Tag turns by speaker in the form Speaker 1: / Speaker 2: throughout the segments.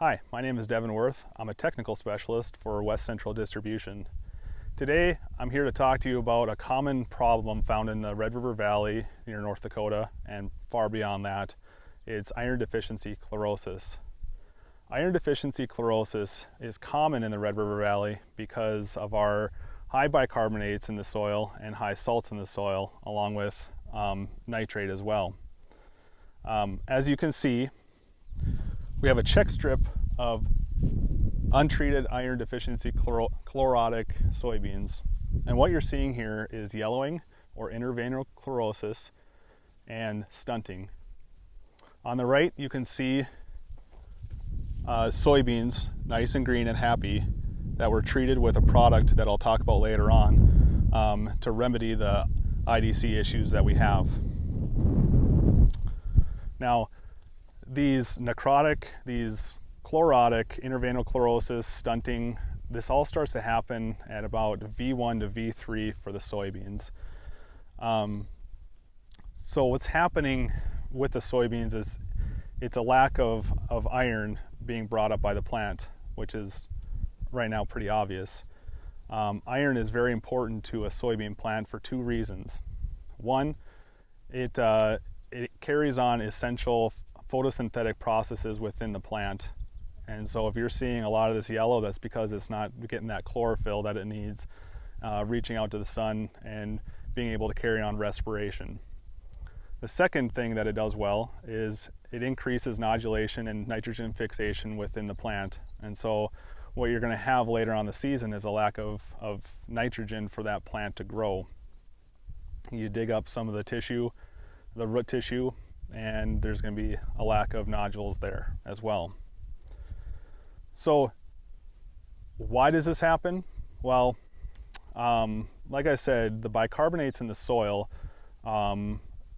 Speaker 1: Hi, my name is Devin Wirth. I'm a technical specialist for West Central Distribution. Today, I'm here to talk to you about a common problem found in the Red River Valley near North Dakota and far beyond that. It's iron deficiency chlorosis. Iron deficiency chlorosis is common in the Red River Valley because of our high bicarbonates in the soil and high salts in the soil, along with nitrate as well. As you can see, we have a check strip of untreated iron deficiency chlorotic soybeans. And what you're seeing here is yellowing or interveinal chlorosis and stunting. On the right, you can see soybeans, nice and green and happy, that were treated with a product that I'll talk about later on to remedy the IDC issues that we have. Now, these necrotic, these chlorotic, interveinal chlorosis, stunting, this all starts to happen at about V1 to V3 for the soybeans. So what's happening with the soybeans is it's a lack of iron being brought up by the plant, which is right now pretty obvious. Iron is very important to a soybean plant for two reasons. One, it carries on essential photosynthetic processes within the plant. And so if you're seeing a lot of this yellow, that's because it's not getting that chlorophyll that it needs, reaching out to the sun and being able to carry on respiration. The second thing that it does well is it increases nodulation and nitrogen fixation within the plant. And so what you're going to have later on the season is a lack of nitrogen for that plant to grow. You dig up some of the tissue, the root tissue, and there's going to be a lack of nodules there as well. So why does this happen? Well, like I said, the bicarbonates in the soil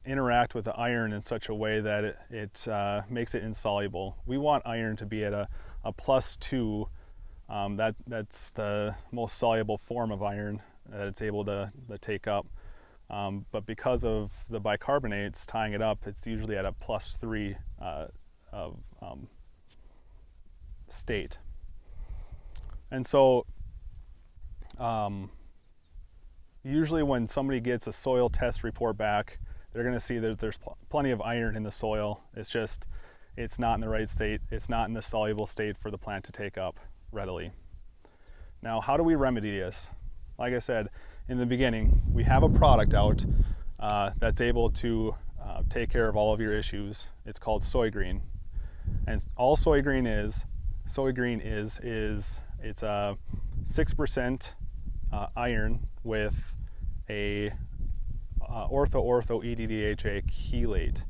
Speaker 1: interact with the iron in such a way that it makes it insoluble. We want iron to be at a +2. That's the most soluble form of iron that it's able to take up. But because of the bicarbonates tying it up, it's usually at a +3 state. And so usually when somebody gets a soil test report back, they're going to see that there's plenty of iron in the soil. It's just, it's not in the right state. It's not in the soluble state for the plant to take up readily. Now, how do we remedy this? Like I said in the beginning, we have a product out that's able to take care of all of your issues. It's called Soy Green. And all Soy Green is it's a 6% iron with a ortho-EDDHA chelate.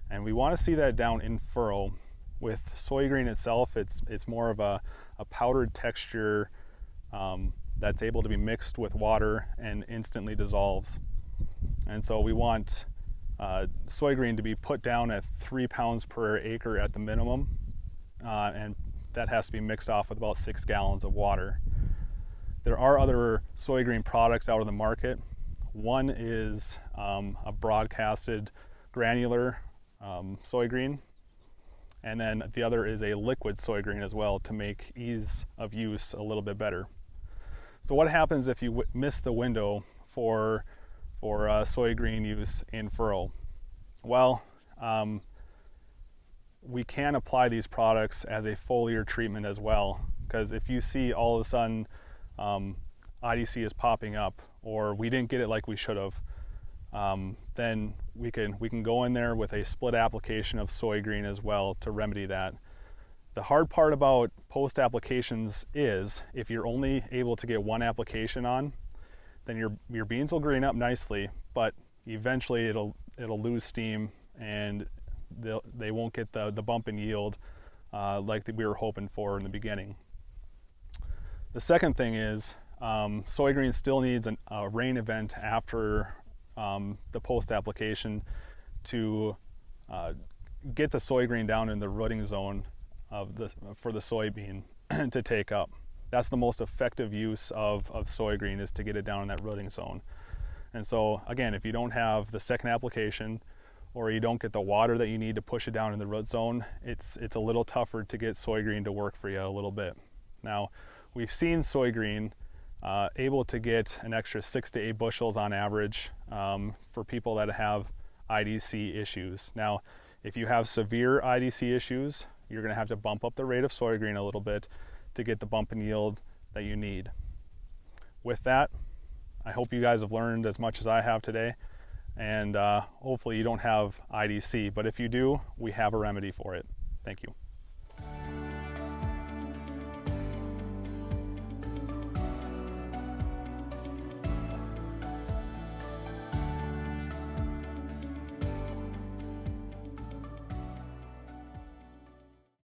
Speaker 1: And we want to see that down in furrow. With Soy Green itself, it's more of a powdered texture that's able to be mixed with water and instantly dissolves. And so we want Soy Green to be put down at 3 pounds per acre at the minimum, and that has to be mixed off with about 6 gallons of water. There are other Soy Green products out in the market. One is a broadcasted granular Soy Green, and then the other is a liquid Soy Green as well to make ease of use a little bit better. So what happens if you miss the window for Soy Green use in furrow? Well, we can apply these products as a foliar treatment as well, because if you see all of a sudden IDC is popping up, or we didn't get it like we should have, then we can go in there with a split application of Soy Green as well to remedy that. The hard part about post applications is if you're only able to get one application on, then your beans will green up nicely, but eventually it'll lose steam and they won't get the bump in yield like we were hoping for in the beginning. The second thing is Soy Green still needs a rain event after the post application to get the Soy Green down in the rooting zone for the soybean to take up. That's the most effective use of Soy Green, is to get it down in that rooting zone. And so again, if you don't have the second application, or you don't get the water that you need to push it down in the root zone, it's a little tougher to get Soy Green to work for you a little bit. Now, we've seen Soy Green able to get an extra 6 to 8 bushels on average for people that have IDC issues. Now, if you have severe IDC issues, you're going to have to bump up the rate of Soy Green a little bit to get the bump in yield that you need. With that, I hope you guys have learned as much as I have today, and hopefully you don't have IDC, but if you do, we have a remedy for it. Thank you.